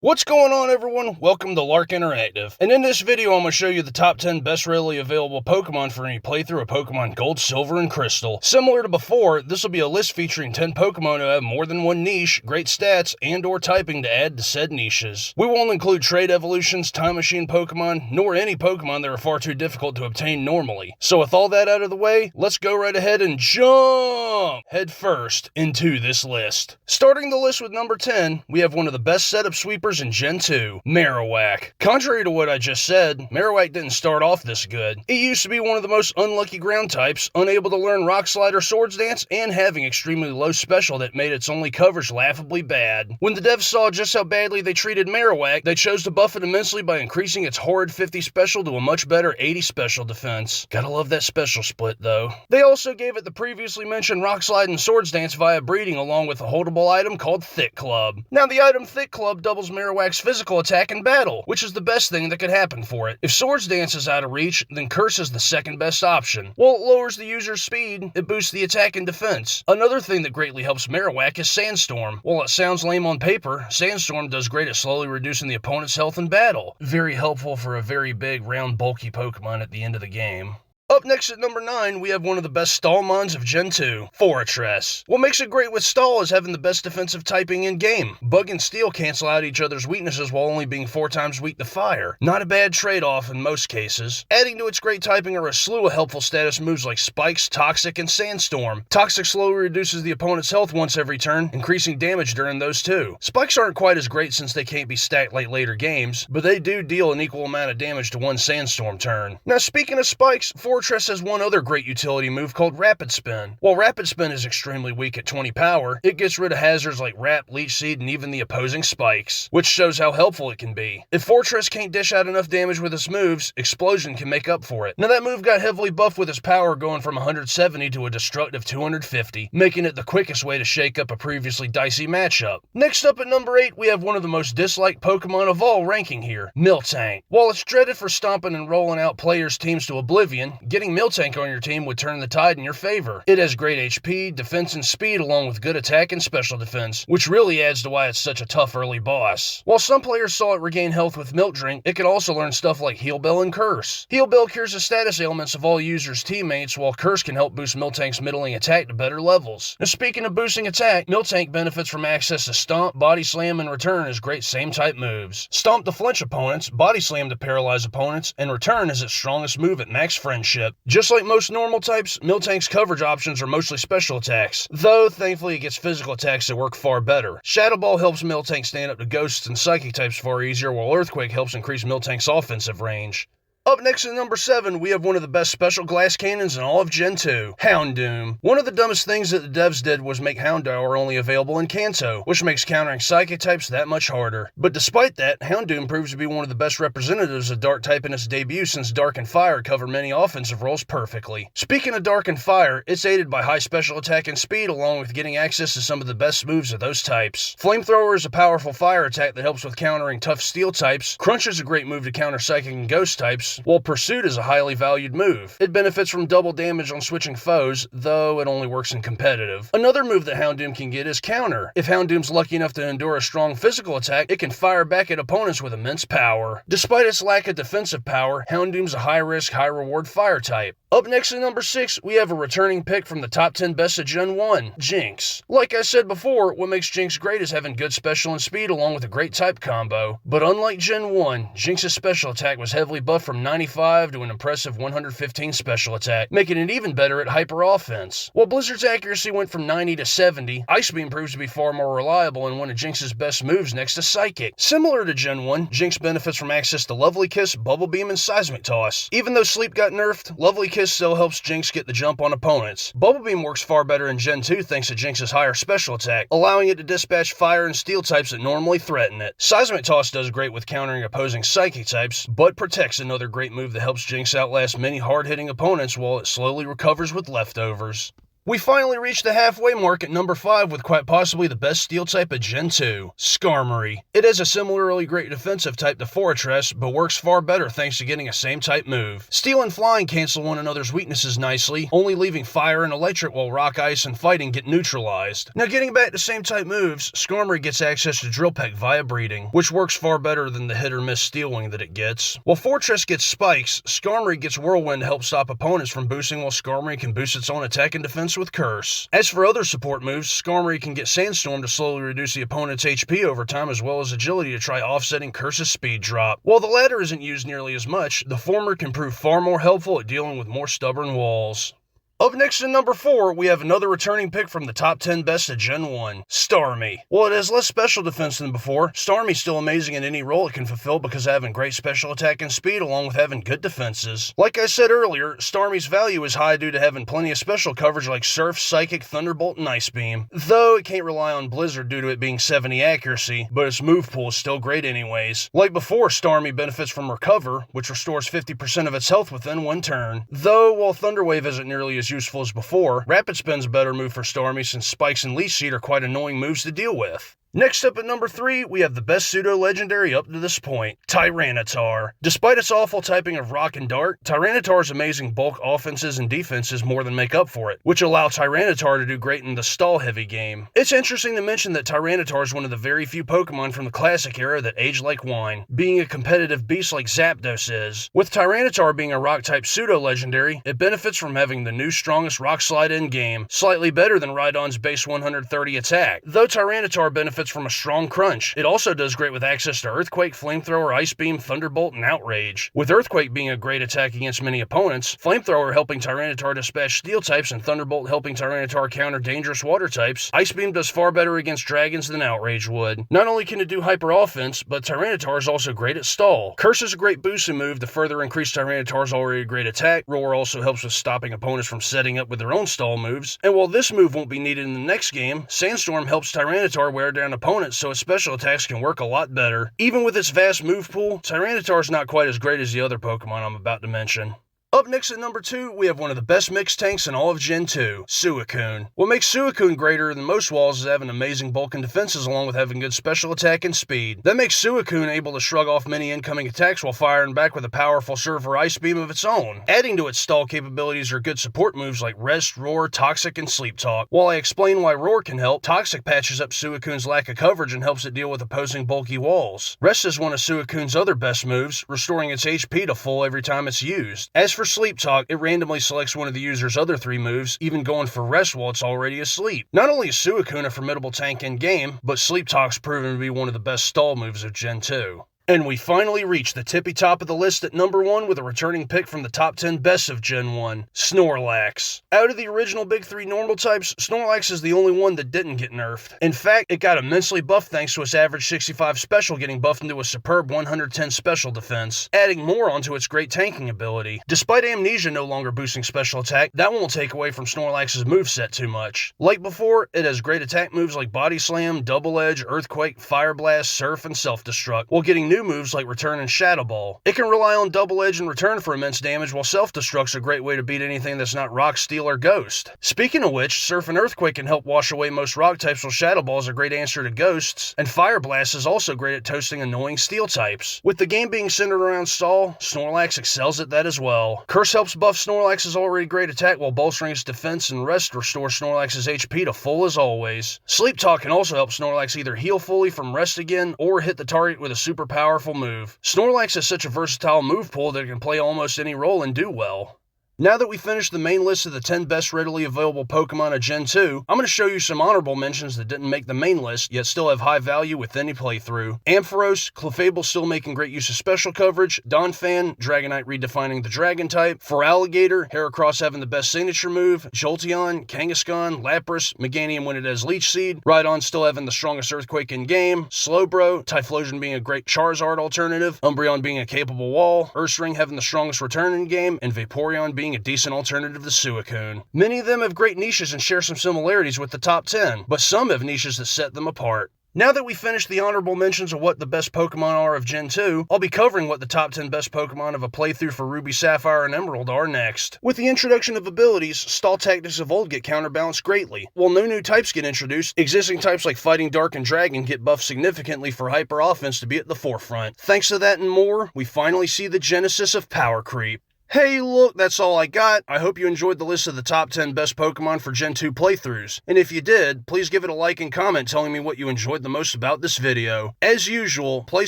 What's going on, everyone? Welcome to Lark Interactive. And in this video, I'm going to show you the top 10 best readily available Pokemon for any playthrough of Pokemon Gold, Silver, and Crystal. Similar to before, this will be a list featuring 10 Pokemon who have more than one niche, great stats, and or typing to add to said niches. We won't include trade evolutions, time machine Pokemon, nor any Pokemon that are far too difficult to obtain normally. So with all that out of the way, let's go right ahead and jump head first into this list. Starting the list with number 10, we have one of the best setup sweepers in Gen 2, Marowak. Contrary to what I just said, Marowak didn't start off this good. It used to be one of the most unlucky ground types, unable to learn Rock Slide or Swords Dance, and having extremely low special that made its only coverage laughably bad. When the devs saw just how badly they treated Marowak, they chose to buff it immensely by increasing its horrid 50 special to a much better 80 special defense. Gotta love that special split though. They also gave it the previously mentioned Rock Slide and Swords Dance via breeding along with a holdable item called Thick Club. Now the item Thick Club doubles Marowak's physical attack in battle, which is the best thing that could happen for it. If Swords Dance is out of reach, then Curse is the second best option. While it lowers the user's speed, it boosts the attack and defense. Another thing that greatly helps Marowak is Sandstorm. While it sounds lame on paper, Sandstorm does great at slowly reducing the opponent's health in battle. Very helpful for a very big, round, bulky Pokemon at the end of the game. Up next at number 9, we have one of the best Stallmons of Gen 2, Forretress. What makes it great with Stall is having the best defensive typing in-game. Bug and Steel cancel out each other's weaknesses while only being 4 times weak to Fire. Not a bad trade-off in most cases. Adding to its great typing are a slew of helpful status moves like Spikes, Toxic, and Sandstorm. Toxic slowly reduces the opponent's health once every turn, increasing damage during those too. Spikes aren't quite as great since they can't be stacked like later games, but they do deal an equal amount of damage to one Sandstorm turn. Now speaking of Spikes, Forretress has one other great utility move called Rapid Spin. While Rapid Spin is extremely weak at 20 power, it gets rid of hazards like Wrap, Leech Seed, and even the opposing spikes, which shows how helpful it can be. If Forretress can't dish out enough damage with its moves, Explosion can make up for it. Now that move got heavily buffed with its power going from 170 to a destructive 250, making it the quickest way to shake up a previously dicey matchup. Next up at number 8, we have one of the most disliked Pokemon of all ranking here, Miltank. While it's dreaded for stomping and rolling out players' teams to oblivion, getting Miltank on your team would turn the tide in your favor. It has great HP, defense, and speed along with good attack and special defense, which really adds to why it's such a tough early boss. While some players saw it regain health with Milk Drink, it can also learn stuff like Heal Bell and Curse. Heal Bell cures the status ailments of all users' teammates, while Curse can help boost Miltank's middling attack to better levels. Now speaking of boosting attack, Miltank benefits from access to Stomp, Body Slam, and Return as great same-type moves. Stomp to flinch opponents, Body Slam to paralyze opponents, and Return is its strongest move at max friendship. Just like most normal types, Miltank's coverage options are mostly special attacks, though thankfully it gets physical attacks that work far better. Shadow Ball helps Miltank stand up to ghosts and psychic types far easier, while Earthquake helps increase Miltank's offensive range. Up next at number 7, we have one of the best special glass cannons in all of Gen 2, Houndoom. One of the dumbest things that the devs did was make Houndour only available in Kanto, which makes countering psychic types that much harder. But despite that, Houndoom proves to be one of the best representatives of Dark type in its debut since Dark and Fire cover many offensive roles perfectly. Speaking of Dark and Fire, it's aided by high special attack and speed along with getting access to some of the best moves of those types. Flamethrower is a powerful fire attack that helps with countering tough steel types, Crunch is a great move to counter psychic and ghost types, while Pursuit is a highly valued move. It benefits from double damage on switching foes, though it only works in competitive. Another move that Houndoom can get is Counter. If Houndoom's lucky enough to endure a strong physical attack, it can fire back at opponents with immense power. Despite its lack of defensive power, Houndoom's a high-risk, high-reward fire type. Up next at number 6, we have a returning pick from the top 10 best of Gen 1, Jynx. Like I said before, what makes Jynx great is having good special and speed along with a great type combo. But unlike Gen 1, Jynx's special attack was heavily buffed from 95 to an impressive 115 special attack, making it even better at hyper offense. While Blizzard's accuracy went from 90 to 70, Ice Beam proves to be far more reliable and one of Jynx's best moves next to Psychic. Similar to Gen 1, Jynx benefits from access to Lovely Kiss, Bubble Beam, and Seismic Toss. Even though Sleep got nerfed, Lovely Kiss still helps Jynx get the jump on opponents. Bubble Beam works far better in Gen 2 thanks to Jynx's higher special attack, allowing it to dispatch fire and steel types that normally threaten it. Seismic Toss does great with countering opposing psychic types, but Protect's another great move that helps Jynx outlast many hard-hitting opponents while it slowly recovers with leftovers. We finally reached the halfway mark at number 5 with quite possibly the best steel type of Gen 2, Skarmory. It has a similarly great defensive type to Forretress, but works far better thanks to getting a same type move. Steel and flying cancel one another's weaknesses nicely, only leaving fire and electric while rock, ice, and fighting get neutralized. Now getting back to same type moves, Skarmory gets access to Drill Peck via breeding, which works far better than the hit or miss Steel Wing that it gets. While Forretress gets spikes, Skarmory gets Whirlwind to help stop opponents from boosting, while Skarmory can boost its own attack and defense with Curse. As for other support moves, Skarmory can get Sandstorm to slowly reduce the opponent's HP over time, as well as Agility to try offsetting Curse's speed drop. While the latter isn't used nearly as much, the former can prove far more helpful at dealing with more stubborn walls. Up next in number 4, we have another returning pick from the top 10 best of Gen 1, Starmie. While it has less special defense than before, Starmie's still amazing in any role it can fulfill because of having great special attack and speed along with having good defenses. Like I said earlier, Starmie's value is high due to having plenty of special coverage like Surf, Psychic, Thunderbolt, and Ice Beam. Though it can't rely on Blizzard due to it being 70 accuracy, but its move pool is still great anyways. Like before, Starmie benefits from Recover, which restores 50% of its health within one turn. Though, while Thunder Wave isn't nearly as useful as before, Rapid Spin's a better move for Starmie since Spikes and Leech Seed are quite annoying moves to deal with. Next up at number 3, we have the best pseudo-legendary up to this point, Tyranitar. Despite its awful typing of Rock and Dark, Tyranitar's amazing bulk offenses and defenses more than make up for it, which allow Tyranitar to do great in the stall-heavy game. It's interesting to mention that Tyranitar is one of the very few Pokemon from the Classic era that age like wine, being a competitive beast like Zapdos is. With Tyranitar being a Rock-type pseudo-legendary, it benefits from having the new strongest Rock Slide in-game, slightly better than Rhydon's base 130 attack. Though Tyranitar benefits from a strong crunch, it also does great with access to Earthquake, Flamethrower, Ice Beam, Thunderbolt, and Outrage. With Earthquake being a great attack against many opponents, Flamethrower helping Tyranitar dispatch Steel types, and Thunderbolt helping Tyranitar counter dangerous Water types, Ice Beam does far better against Dragons than Outrage would. Not only can it do hyper offense, but Tyranitar is also great at stall. Curse is a great boosting move to further increase Tyranitar's already great attack. Roar also helps with stopping opponents from setting up with their own stall moves, and while this move won't be needed in the next game, Sandstorm helps Tyranitar wear down opponents so its special attacks can work a lot better. Even with its vast move pool, Tyranitar is not quite as great as the other Pokemon I'm about to mention. Up next at number 2, we have one of the best mixed tanks in all of Gen 2, Suicune. What makes Suicune greater than most walls is having amazing bulk and defenses along with having good special attack and speed. That makes Suicune able to shrug off many incoming attacks while firing back with a powerful Surf or Ice Beam of its own. Adding to its stall capabilities are good support moves like Rest, Roar, Toxic, and Sleep Talk. While I explain why Roar can help, Toxic patches up Suicune's lack of coverage and helps it deal with opposing bulky walls. Rest is one of Suicune's other best moves, restoring its HP to full every time it's used. As for Sleep Talk, it randomly selects one of the user's other 3 moves, even going for Rest while it's already asleep. Not only is Suicune a formidable tank in-game, but Sleep Talk's proven to be one of the best stall moves of Gen 2. And we finally reached the tippy top of the list at number 1 with a returning pick from the top 10 best of Gen 1, Snorlax. Out of the original big 3 normal types, Snorlax is the only one that didn't get nerfed. In fact, it got immensely buffed thanks to its average 65 special getting buffed into a superb 110 special defense, adding more onto its great tanking ability. Despite Amnesia no longer boosting special attack, that won't take away from Snorlax's moveset too much. Like before, it has great attack moves like Body Slam, Double Edge, Earthquake, Fire Blast, Surf, and Self-Destruct, while getting new moves like Return and Shadow Ball. It can rely on Double Edge and Return for immense damage, while Self-Destruct's a great way to beat anything that's not Rock, Steel, or Ghost. Speaking of which, Surf and Earthquake can help wash away most Rock types, while Shadow Ball is a great answer to Ghosts, and Fire Blast is also great at toasting annoying Steel types. With the game being centered around stall, Snorlax excels at that as well. Curse helps buff Snorlax's already great attack while bolstering its defense, and Rest restores Snorlax's HP to full as always. Sleep Talk can also help Snorlax either heal fully from Rest again, or hit the target with a super powerful move. Snorlax has such a versatile move pool that it can play almost any role and do well. Now that we finished the main list of the 10 best readily available Pokemon of Gen 2, I'm going to show you some honorable mentions that didn't make the main list, yet still have high value with any playthrough. Ampharos, Clefable still making great use of special coverage, Donphan, Dragonite redefining the Dragon type, Feraligatr, Heracross having the best signature move, Jolteon, Kangaskhan, Lapras, Meganium when it has Leech Seed, Rhydon still having the strongest Earthquake in game, Slowbro, Typhlosion being a great Charizard alternative, Umbreon being a capable wall, Ursaring having the strongest return in game, and Vaporeon being a decent alternative to Suicune. Many of them have great niches and share some similarities with the top 10, but some have niches that set them apart. Now that we finished the honorable mentions of what the best Pokemon are of Gen 2, I'll be covering what the top 10 best Pokemon of a playthrough for Ruby, Sapphire, and Emerald are next. With the introduction of abilities, stall tactics of old get counterbalanced greatly. While no new types get introduced, existing types like Fighting Dark and Dragon get buffed significantly for hyper offense to be at the forefront. Thanks to that and more, we finally see the genesis of power creep. Hey look, that's all I got. I hope you enjoyed the list of the top 10 best Pokemon for Gen 2 playthroughs. And if you did, please give it a like and comment telling me what you enjoyed the most about this video. As usual, play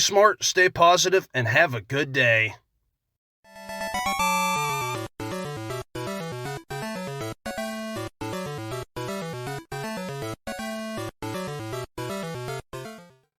smart, stay positive, and have a good day.